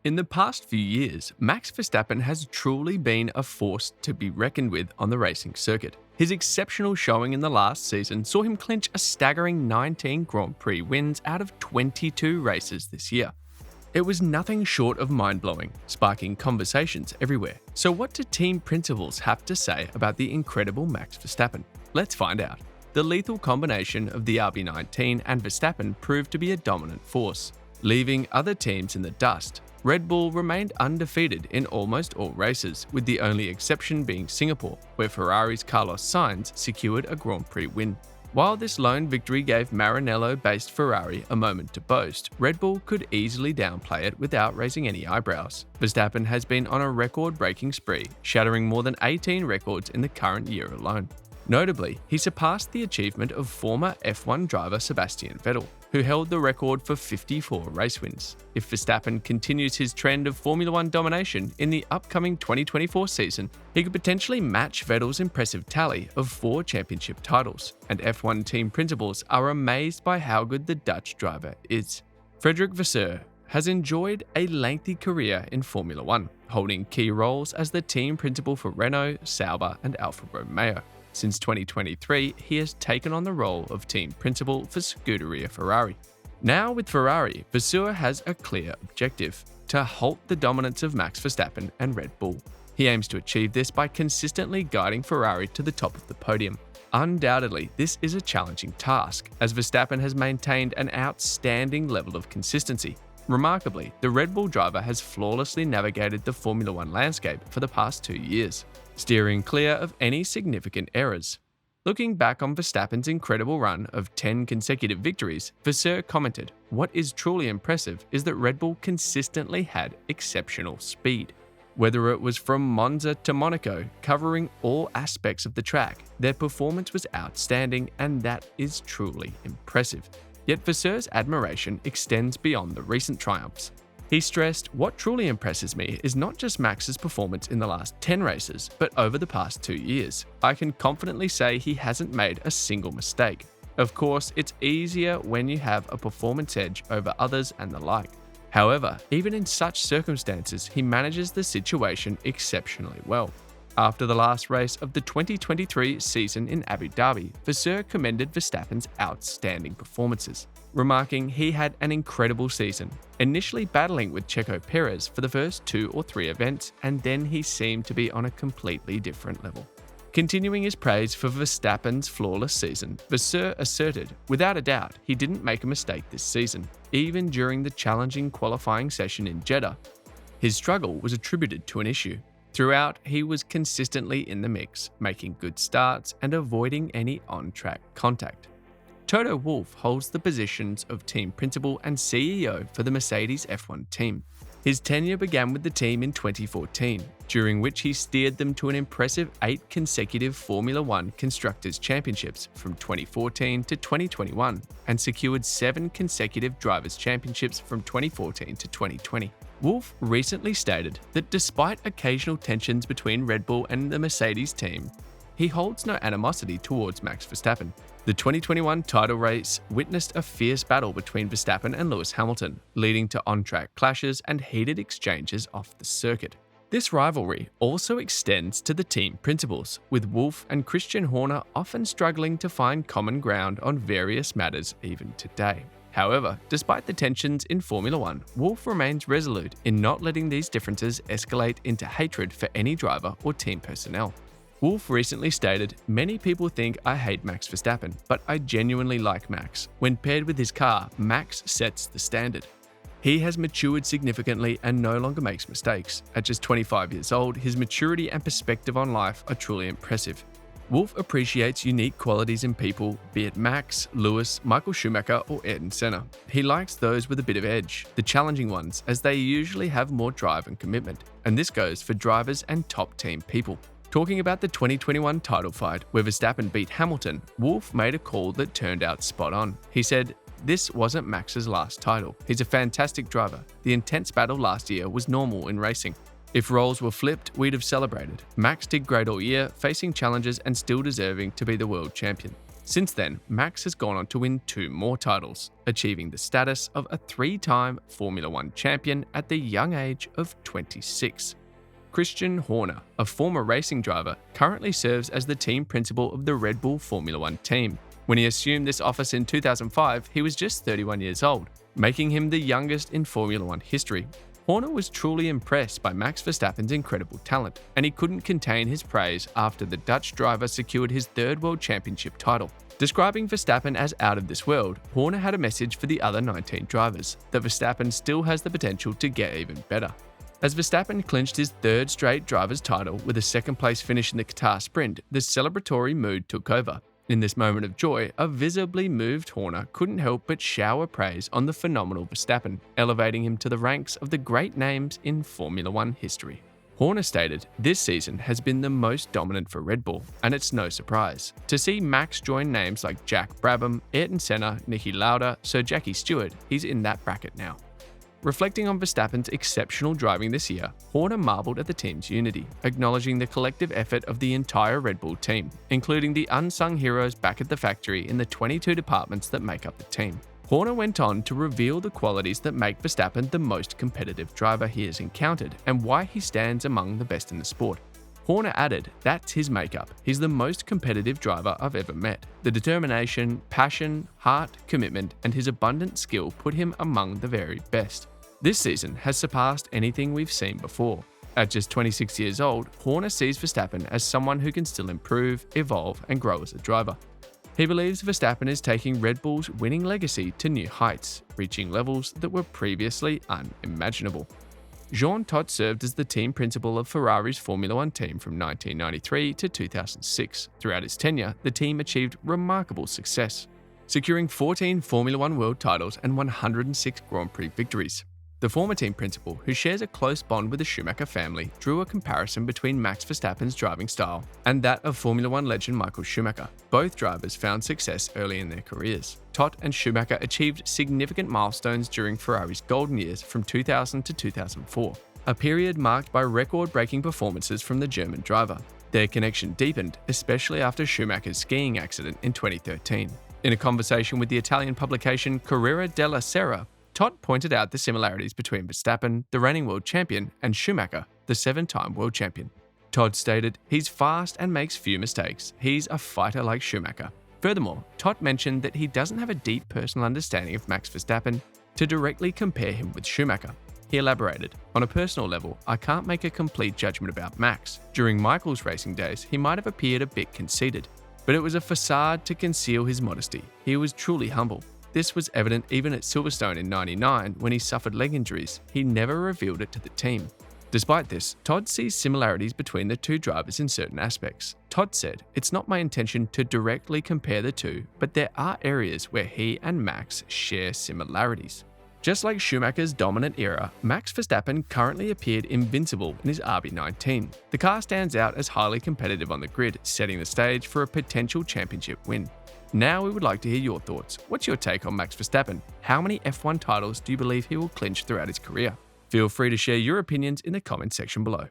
In the past few years, Max Verstappen has truly been a force to be reckoned with on the racing circuit. His exceptional showing in the last season saw him clinch a staggering 19 Grand Prix wins out of 22 races this year. It was nothing short of mind-blowing, sparking conversations everywhere. So what do team principals have to say about the incredible Max Verstappen? Let's find out. The lethal combination of the RB19 and Verstappen proved to be a dominant force, leaving other teams in the dust. Red Bull remained undefeated in almost all races, with the only exception being Singapore, where Ferrari's Carlos Sainz secured a Grand Prix win. While this lone victory gave Maranello-based Ferrari a moment to boast, Red Bull could easily downplay it without raising any eyebrows. Verstappen has been on a record-breaking spree, shattering more than 18 records in the current year alone. Notably, he surpassed the achievement of former F1 driver Sebastian Vettel, who held the record for 54 race wins. If Verstappen continues his trend of Formula One domination in the upcoming 2024 season, he could potentially match Vettel's impressive tally of 4 championship titles, and F1 team principals are amazed by how good the Dutch driver is. Frédéric Vasseur has enjoyed a lengthy career in Formula One, holding key roles as the team principal for Renault, Sauber, and Alfa Romeo. Since 2023, he has taken on the role of team principal for Scuderia Ferrari. Now with Ferrari, Vasseur has a clear objective: to halt the dominance of Max Verstappen and Red Bull. He aims to achieve this by consistently guiding Ferrari to the top of the podium. Undoubtedly, this is a challenging task, as Verstappen has maintained an outstanding level of consistency. Remarkably, the Red Bull driver has flawlessly navigated the Formula One landscape for the past 2 years, steering clear of any significant errors. Looking back on Verstappen's incredible run of 10 consecutive victories, Vasseur commented, "What is truly impressive is that Red Bull consistently had exceptional speed. Whether it was from Monza to Monaco, covering all aspects of the track, their performance was outstanding, and that is truly impressive." Yet Vasseur's admiration extends beyond the recent triumphs. He stressed, "What truly impresses me is not just Max's performance in the last 10 races, but over the past 2 years. I can confidently say he hasn't made a single mistake. Of course, it's easier when you have a performance edge over others and the like. However, even in such circumstances, he manages the situation exceptionally well." After the last race of the 2023 season in Abu Dhabi, Vasseur commended Verstappen's outstanding performances, remarking he had an incredible season, initially battling with Checo Perez for the first 2 or 3 events, and then he seemed to be on a completely different level. Continuing his praise for Verstappen's flawless season, Vasseur asserted, "Without a doubt, he didn't make a mistake this season, even during the challenging qualifying session in Jeddah. His struggle was attributed to an issue. Throughout, he was consistently in the mix, making good starts and avoiding any on-track contact." Toto Wolff holds the positions of team principal and CEO for the Mercedes F1 team. His tenure began with the team in 2014, during which he steered them to an impressive 8 consecutive Formula One Constructors' Championships from 2014 to 2021, and secured 7 consecutive Drivers' Championships from 2014 to 2020. Wolff recently stated that despite occasional tensions between Red Bull and the Mercedes team, he holds no animosity towards Max Verstappen. The 2021 title race witnessed a fierce battle between Verstappen and Lewis Hamilton, leading to on-track clashes and heated exchanges off the circuit. This rivalry also extends to the team principals, with Wolff and Christian Horner often struggling to find common ground on various matters even today. However, despite the tensions in Formula One, Wolff remains resolute in not letting these differences escalate into hatred for any driver or team personnel. Wolff recently stated, "Many people think I hate Max Verstappen, but I genuinely like Max. When paired with his car, Max sets the standard. He has matured significantly and no longer makes mistakes. At just 25 years old, his maturity and perspective on life are truly impressive." Wolff appreciates unique qualities in people, be it Max, Lewis, Michael Schumacher, or Ayrton Senna. He likes those with a bit of edge, the challenging ones, as they usually have more drive and commitment. And this goes for drivers and top team people. Talking about the 2021 title fight, where Verstappen beat Hamilton, Wolff made a call that turned out spot on. He said, "This wasn't Max's last title. He's a fantastic driver. The intense battle last year was normal in racing. If roles were flipped, we'd have celebrated. Max did great all year, facing challenges and still deserving to be the world champion." Since then, Max has gone on to win 2 more titles, achieving the status of a 3-time Formula One champion at the young age of 26. Christian Horner, a former racing driver, currently serves as the team principal of the Red Bull Formula One team. When he assumed this office in 2005, he was just 31 years old, making him the youngest in Formula One history. Horner was truly impressed by Max Verstappen's incredible talent, and he couldn't contain his praise after the Dutch driver secured his 3rd World Championship title. Describing Verstappen as out of this world, Horner had a message for the other 19 drivers, that Verstappen still has the potential to get even better. As Verstappen clinched his 3rd straight driver's title with a 2nd place finish in the Qatar Sprint, the celebratory mood took over. In this moment of joy, a visibly moved Horner couldn't help but shower praise on the phenomenal Verstappen, elevating him to the ranks of the great names in Formula One history. Horner stated, "This season has been the most dominant for Red Bull, and it's no surprise. To see Max join names like Jack Brabham, Ayrton Senna, Niki Lauda, Sir Jackie Stewart, he's in that bracket now." Reflecting on Verstappen's exceptional driving this year, Horner marveled at the team's unity, acknowledging the collective effort of the entire Red Bull team, including the unsung heroes back at the factory in the 22 departments that make up the team. Horner went on to reveal the qualities that make Verstappen the most competitive driver he has encountered and why he stands among the best in the sport. Horner added, "That's his makeup. He's the most competitive driver I've ever met. The determination, passion, heart, commitment, and his abundant skill put him among the very best. This season has surpassed anything we've seen before." At just 26 years old, Horner sees Verstappen as someone who can still improve, evolve, and grow as a driver. He believes Verstappen is taking Red Bull's winning legacy to new heights, reaching levels that were previously unimaginable. Jean Todt served as the team principal of Ferrari's Formula One team from 1993 to 2006. Throughout his tenure, the team achieved remarkable success, securing 14 Formula One world titles and 106 Grand Prix victories. The former team principal, who shares a close bond with the Schumacher family, drew a comparison between Max Verstappen's driving style and that of Formula One legend Michael Schumacher. Both drivers found success early in their careers. Todt and Schumacher achieved significant milestones during Ferrari's golden years from 2000 to 2004, a period marked by record-breaking performances from the German driver. Their connection deepened, especially after Schumacher's skiing accident in 2013. In a conversation with the Italian publication Corriere della Sera, Todt pointed out the similarities between Verstappen, the reigning world champion, and Schumacher, the 7-time world champion. Todt stated, "He's fast and makes few mistakes. He's a fighter like Schumacher." Furthermore, Todt mentioned that he doesn't have a deep personal understanding of Max Verstappen to directly compare him with Schumacher. He elaborated, "On a personal level, I can't make a complete judgment about Max. During Michael's racing days, he might have appeared a bit conceited, but it was a facade to conceal his modesty. He was truly humble. This was evident even at Silverstone in '99 when he suffered leg injuries. He never revealed it to the team." Despite this, Todt sees similarities between the two drivers in certain aspects. Todt said, "It's not my intention to directly compare the two, but there are areas where he and Max share similarities." Just like Schumacher's dominant era, Max Verstappen currently appeared invincible in his RB19. The car stands out as highly competitive on the grid, setting the stage for a potential championship win. Now we would like to hear your thoughts. What's your take on Max Verstappen? How many F1 titles do you believe he will clinch throughout his career? Feel free to share your opinions in the comments section below.